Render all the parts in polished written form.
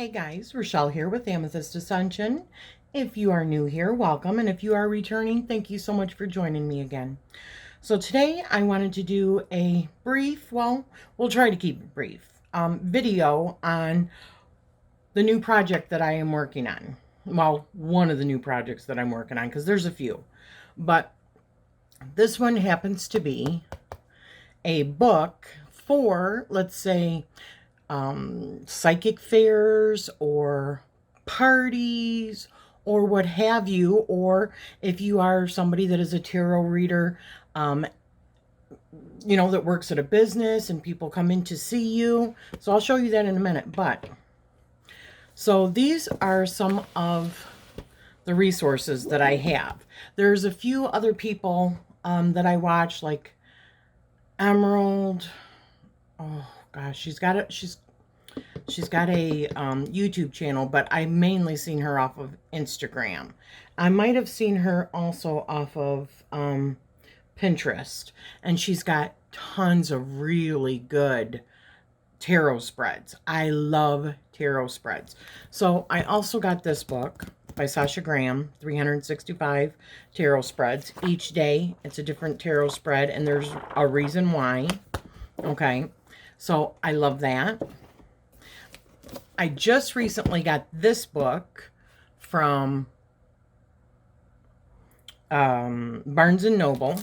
Hey guys, Rachele here with Amethyst Ascension. If you are new here, welcome. And if you are returning, thank you so much for joining me again. So today I wanted to do a brief, well, we'll try to keep it brief, video on the new project that I am working on. Well, one of the new projects that I'm working on, because there's a few. But this one happens to be a book for, let's say, psychic fairs or parties or what have you, or if you are somebody that is a tarot reader, that works at a business and people come in to see you. So I'll show you that in a minute. But so these are some of the resources that I have. There's a few other people that I watch, like Emerald. Oh gosh, she's got a YouTube channel, but I mainly seen her off of Instagram. I might have seen her also off of Pinterest, and she's got tons of really good tarot spreads. I love tarot spreads. So I also got this book by Sasha Graham, 365 tarot spreads. Each day it's a different tarot spread, and there's a reason why. Okay, so I love that. I just recently got this book from Barnes & Noble.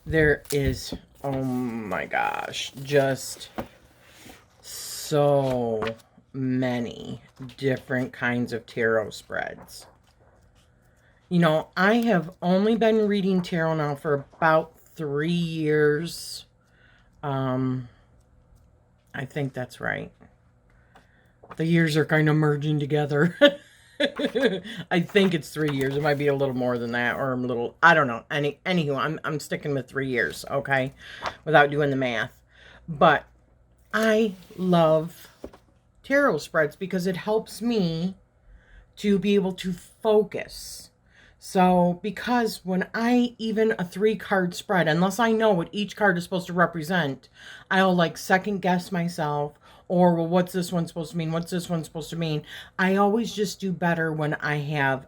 There is, oh my gosh, just so many different kinds of tarot spreads. You know, I have only been reading tarot now for about 3 years. I think that's right. The years are kind of merging together. I think it's 3 years. It might be a little more than that, or a little, I don't know. Anywho, I'm sticking with 3 years, okay? Without doing the math. But I love tarot spreads because it helps me to be able to focus. So, because when even a 3-card spread, unless I know what each card is supposed to represent, I'll like second guess myself, or, well, what's this one supposed to mean? What's this one supposed to mean? I always just do better when I have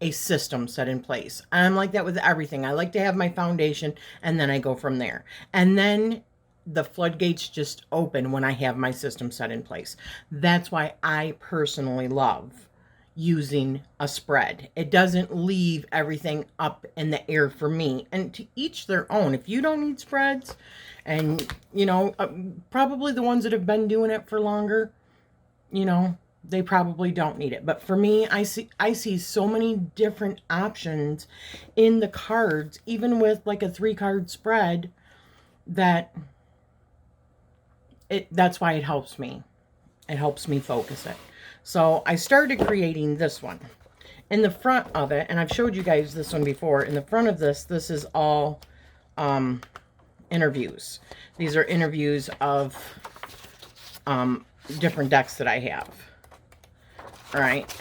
a system set in place. I'm like that with everything. I like to have my foundation, and then I go from there. And then the floodgates just open when I have my system set in place. That's why I personally love using a spread. It doesn't leave everything up in the air for me. And to each their own. If you don't need spreads, and probably the ones that have been doing it for longer, they probably don't need it. But for me, I see so many different options in the cards, even with like a 3-card spread, that's why it helps me. It helps me focus it. So I started creating this one. In the front of it, and I've showed you guys this one before, in the front of this is all interviews. These are interviews of different decks that I have. All right.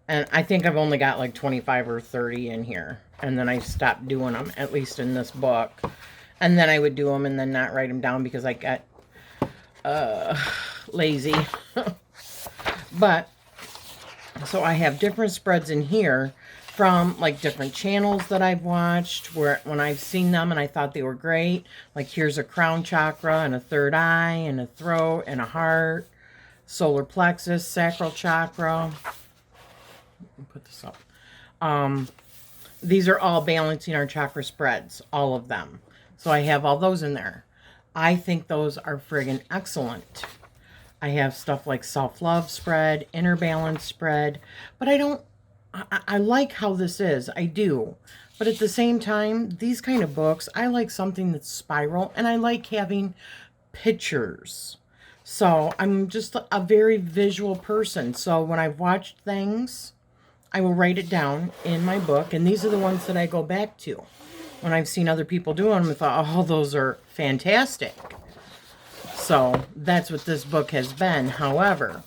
And I think I've only got like 25 or 30 in here. And then I stopped doing them, at least in this book. And then I would do them and then not write them down because I got lazy. But so I have different spreads in here from like different channels that I've watched, where when I've seen them and I thought they were great. Like here's a crown chakra and a third eye and a throat and a heart, solar plexus, sacral chakra. Let me put this up. These are all balancing our chakra spreads, all of them. So I have all those in there. I think those are friggin' excellent. I have stuff like self-love spread, inner balance spread, but I like how this is. I do. But at the same time, these kind of books, I like something that's spiral, and I like having pictures. So I'm just a very visual person. So when I've watched things, I will write it down in my book, and these are the ones that I go back to. When I've seen other people doing them, I thought, oh, those are fantastic. So that's what this book has been. However,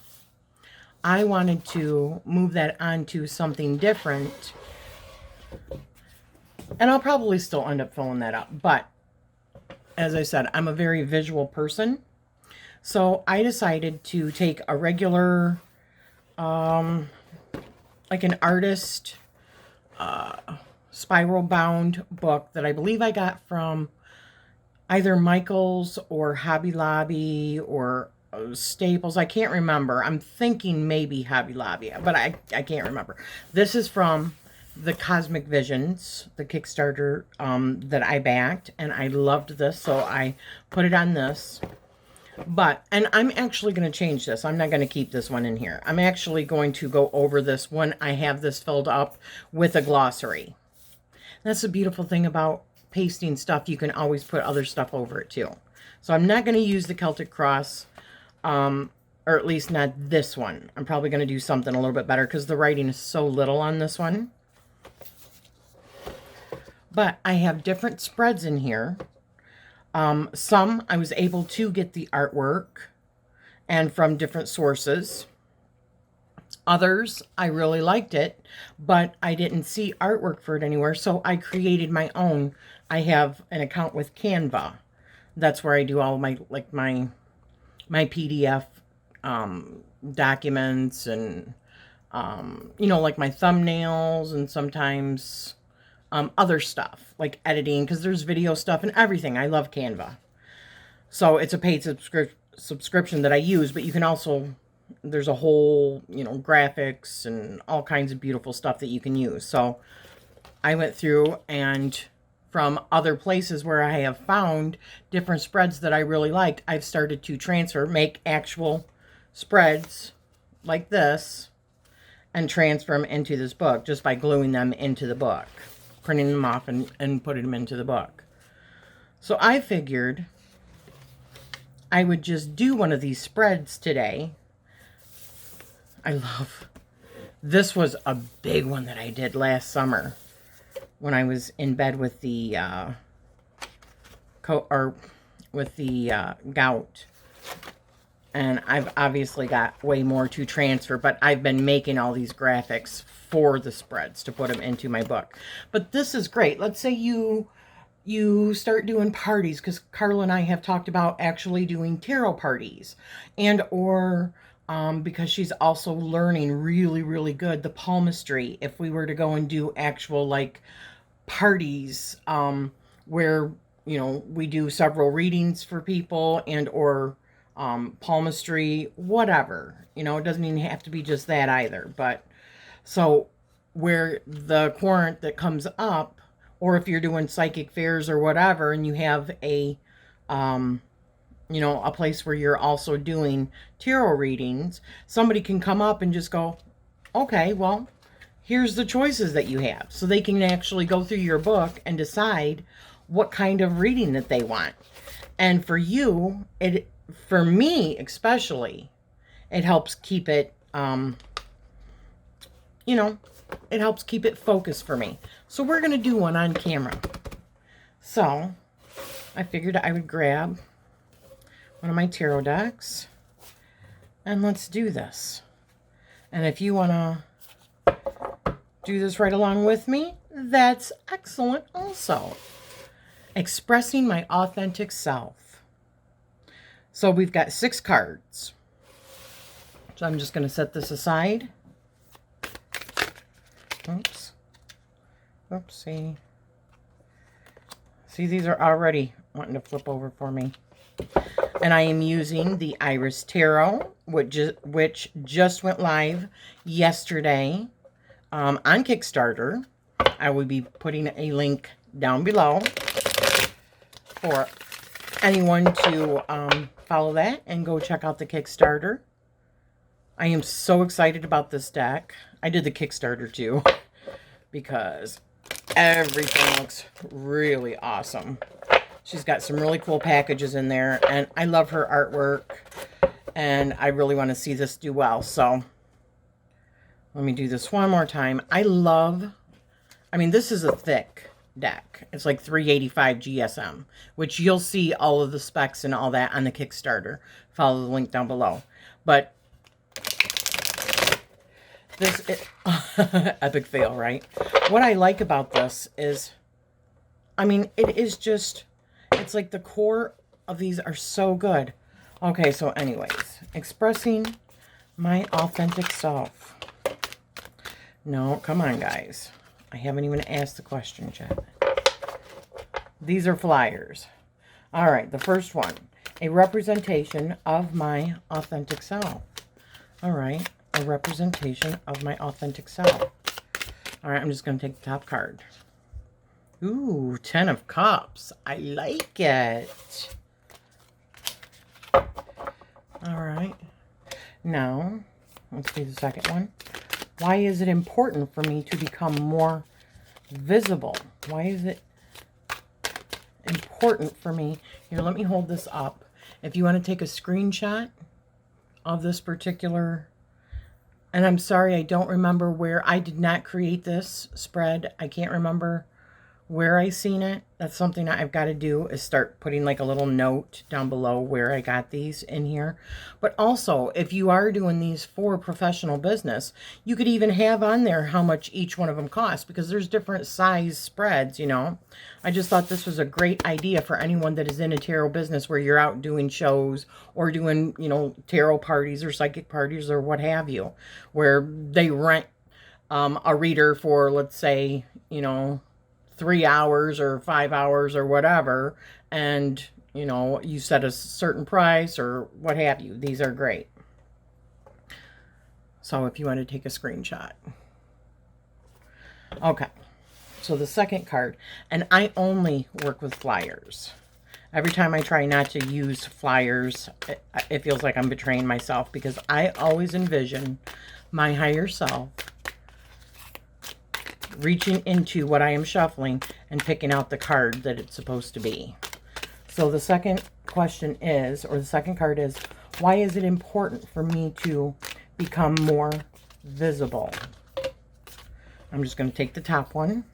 I wanted to move that onto something different. And I'll probably still end up filling that up. But as I said, I'm a very visual person. So I decided to take a regular, like an artist spiral bound book that I believe I got from either Michael's or Hobby Lobby or Staples. I can't remember. I'm thinking maybe Hobby Lobby, but I can't remember. This is from the Cosmic Visions, the Kickstarter that I backed, and I loved this, so I put it on this. But, and I'm actually going to change this. I'm not going to keep this one in here. I'm actually going to go over this when I have this filled up with a glossary. That's the beautiful thing about pasting stuff. You can always put other stuff over it too. So I'm not going to use the Celtic Cross, or at least not this one. I'm probably going to do something a little bit better because the writing is so little on this one. But I have different spreads in here. Some I was able to get the artwork and from different sources. Others, I really liked it, but I didn't see artwork for it anywhere, so I created my own. I have an account with Canva. That's where I do all of my, like, my PDF documents and, you know, like my thumbnails and sometimes other stuff, like editing, because there's video stuff and everything. I love Canva. So it's a paid subscription that I use, but you can also, there's a whole, you know, graphics and all kinds of beautiful stuff that you can use. So I went through and from other places where I have found different spreads that I really liked, I've started to transfer, make actual spreads like this and transfer them into this book just by gluing them into the book, printing them off and putting them into the book. So I figured I would just do one of these spreads today. I love, this was a big one that I did last summer when I was in bed with the gout. And I've obviously got way more to transfer, but I've been making all these graphics for the spreads to put them into my book. But this is great. Let's say you start doing parties, because Carla and I have talked about actually doing tarot parties, and or because she's also learning really, really good the palmistry. If we were to go and do actual like parties where, you know, we do several readings for people and or palmistry, whatever, you know, it doesn't even have to be just that either. But so where the quarant that comes up, or if you're doing psychic fairs or whatever, and you have a, you know, a place where you're also doing tarot readings, somebody can come up and just go, okay, well, here's the choices that you have. So they can actually go through your book and decide what kind of reading that they want. And for you, for me especially, it helps keep it, you know, it helps keep it focused for me. So we're going to do one on camera. So I figured I would grab one of my tarot decks and let's do this. And if you want to do this right along with me, that's excellent also. Expressing my authentic self. So we've got 6 cards. So I'm just going to set this aside. Oops. Oopsie. See, these are already wanting to flip over for me. And I am using the Iris Tarot, which just went live yesterday on Kickstarter. I will be putting a link down below for anyone to follow that and go check out the Kickstarter. I am so excited about this deck. I did the Kickstarter too because everything looks really awesome. She's got some really cool packages in there, and I love her artwork, and I really want to see this do well. So let me do this one more time. I mean, this is a thick deck. It's like 385 GSM, which you'll see all of the specs and all that on the Kickstarter. Follow the link down below. But this is epic fail, right? What I like about this is, I mean, it is just, it's like the core of these are so good. Okay, so anyways, expressing my authentic self. No, come on, guys. I haven't even asked the question yet. These are flyers. All right, the first one. A representation of my authentic self. All right, a representation of my authentic self. All right, I'm just going to take the top card. Ooh, 10 of Cups. I like it. All right. Now, let's do the second one. Why is it important for me to become more visible? Why is it important for me? Here, let me hold this up. If you want to take a screenshot of this particular, and I'm sorry, I don't remember where, I did not create this spread. I can't remember where I seen it. That's something that I've got to do, is start putting like a little note down below where I got these in here. But also, if you are doing these for professional business, you could even have on there how much each one of them costs, because there's different size spreads, you know. I just thought this was a great idea for anyone that is in a tarot business where you're out doing shows or doing, you know, tarot parties or psychic parties or what have you, where they rent a reader for, let's say, you know, 3 hours or 5 hours or whatever, and you know, you set a certain price or what have you. These are great. So if you want to take a screenshot. Okay, so the second card, and I only work with flyers. Every time I try not to use flyers, it feels like I'm betraying myself, because I always envision my higher self reaching into what I am shuffling and picking out the card that it's supposed to be. So the second question is, or the second card is, why is it important for me to become more visible? I'm just going to take the top one.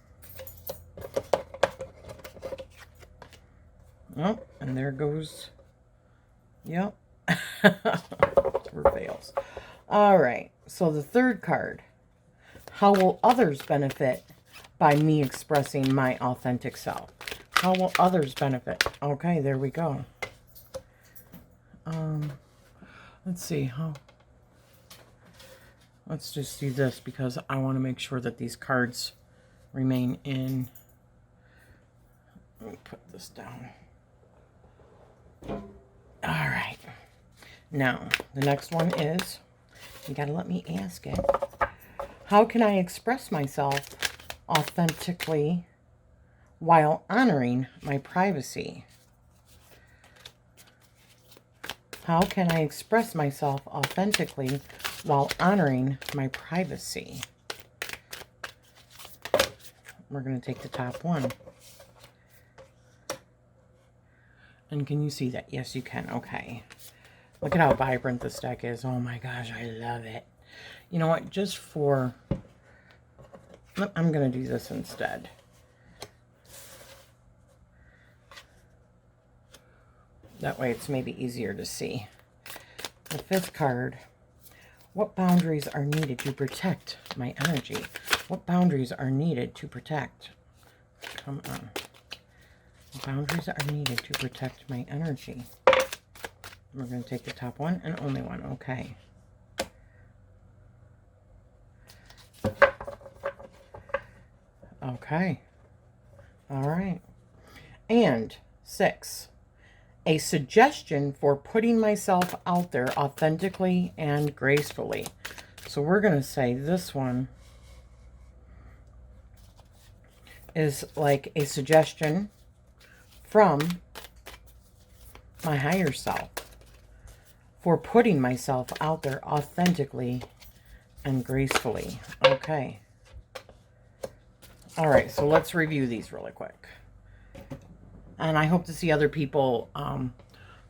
Oh, and there goes, yep, fails. All right, so the third card. How will others benefit by me expressing my authentic self? How will others benefit? Okay, there we go. Let's see. Let's just do this, because I want to make sure that these cards remain in. Let me put this down. All right. Now, the next one is, you got to let me ask it. How can I express myself authentically while honoring my privacy? How can I express myself authentically while honoring my privacy? We're going to take the top one. And can you see that? Yes, you can. Okay. Look at how vibrant this deck is. Oh my gosh, I love it. You know what? Just for... I'm going to do this instead. That way it's maybe easier to see. The fifth card. What boundaries are needed to protect my energy? What boundaries are needed to protect? Come on. What boundaries are needed to protect my energy? We're going to take the top one and only one. Okay. Okay. All right. And 6. A suggestion for putting myself out there authentically and gracefully. So we're going to say this one is like a suggestion from my higher self for putting myself out there authentically and gracefully. Okay. All right, so let's review these really quick. And I hope to see other people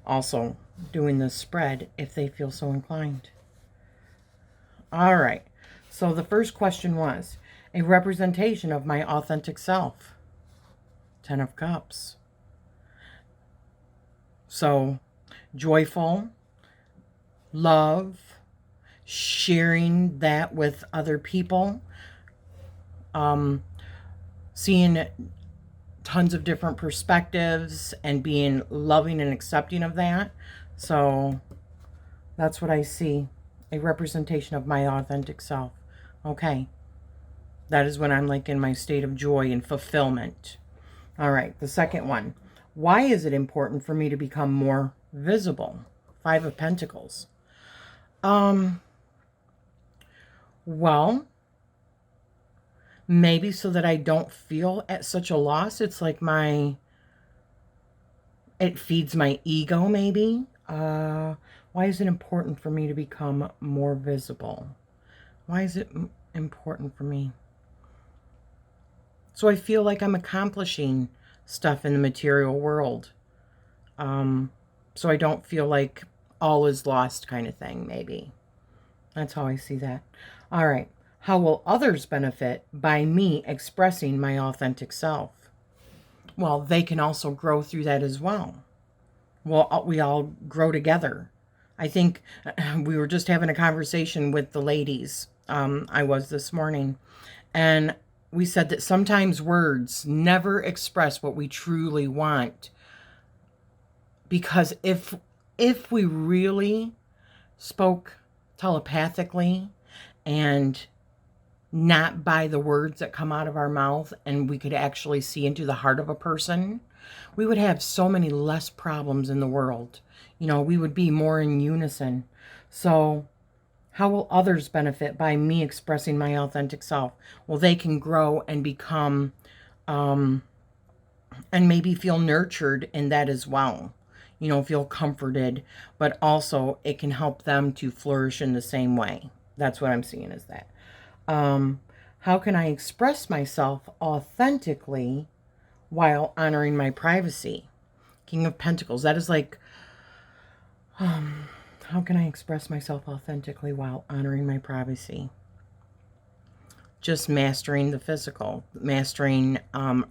also doing this spread if they feel so inclined. All right, so the first question was a representation of my authentic self. 10 of Cups. So joyful, love, sharing that with other people, seeing tons of different perspectives and being loving and accepting of that. So that's what I see. A representation of my authentic self. Okay. That is when I'm like in my state of joy and fulfillment. All right. The second one. Why is it important for me to become more visible? Five of Pentacles. Well, maybe so that I don't feel at such a loss. It's like it feeds my ego, maybe. Why is it important for me to become more visible? Why is it important for me? So I feel like I'm accomplishing stuff in the material world. So I don't feel like all is lost kind of thing, maybe. That's how I see that. All right. How will others benefit by me expressing my authentic self? Well, they can also grow through that as well. Well, we all grow together. I think we were just having a conversation with the ladies. I was this morning, and we said that sometimes words never express what we truly want, because if we really spoke telepathically and not by the words that come out of our mouth, and we could actually see into the heart of a person, we would have so many less problems in the world. We would be more in unison. So how will others benefit by me expressing my authentic self? Well, they can grow and become, and maybe feel nurtured in that as well. Feel comforted, but also it can help them to flourish in the same way. That's what I'm seeing is that. How can I express myself authentically while honoring my privacy? King of Pentacles. That is like, how can I express myself authentically while honoring my privacy? Just mastering the physical, mastering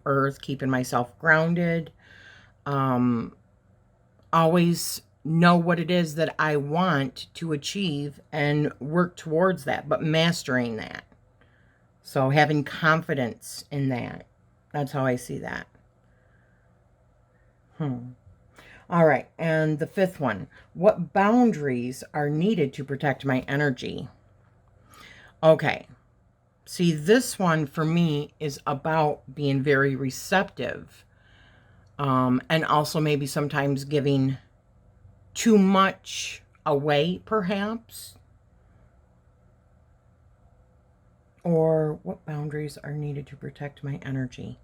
earth, keeping myself grounded. Always know what it is that I want to achieve and work towards that, but mastering that. So having confidence in that. That's how I see that. All right. And the fifth one. What boundaries are needed to protect my energy? Okay. See, this one for me is about being very receptive. And also maybe sometimes giving too much away, perhaps. Or what boundaries are needed to protect my energy?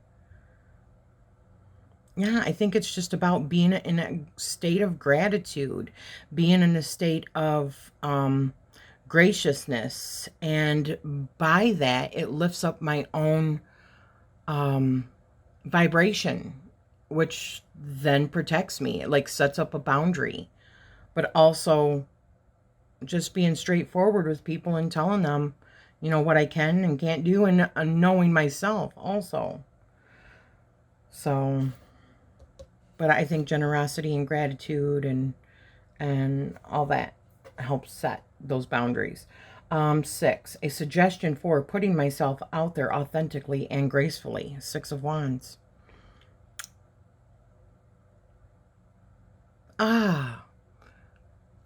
Yeah, I think it's just about being in a state of gratitude, being in a state of graciousness. And by that, it lifts up my own vibration, which then protects me. It like sets up a boundary. But also just being straightforward with people and telling them, what I can and can't do, and knowing myself also. So, but I think generosity and gratitude and all that helps set those boundaries. 6, a suggestion for putting myself out there authentically and gracefully. 6 of Wands.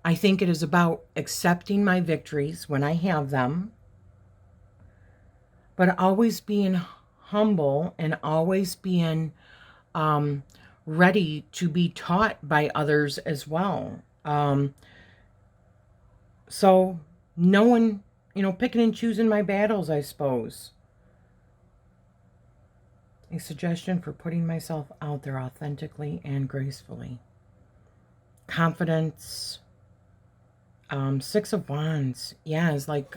I think it is about accepting my victories when I have them, but always being humble and always being ready to be taught by others as well. So no one, picking and choosing my battles, I suppose. A suggestion for putting myself out there authentically and gracefully. Confidence. 6 of Wands. Yeah, it's like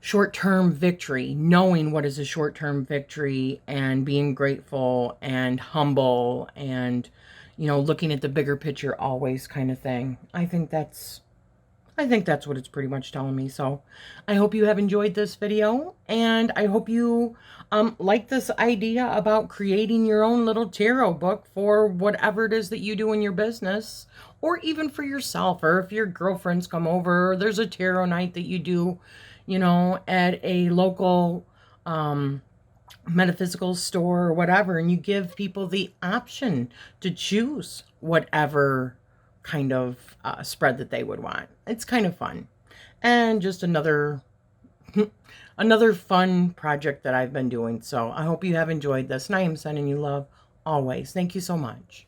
short-term victory, knowing what is a short-term victory and being grateful and humble and, looking at the bigger picture always kind of thing. I think that's what it's pretty much telling me. So I hope you have enjoyed this video, and I hope you like this idea about creating your own little tarot book for whatever it is that you do in your business, or even for yourself, or if your girlfriends come over, or there's a tarot night that you do, at a local metaphysical store or whatever, and you give people the option to choose whatever kind of spread that they would want. It's kind of fun. And just another another fun project that I've been doing. So I hope you have enjoyed this. And I am sending you love always. Thank you so much.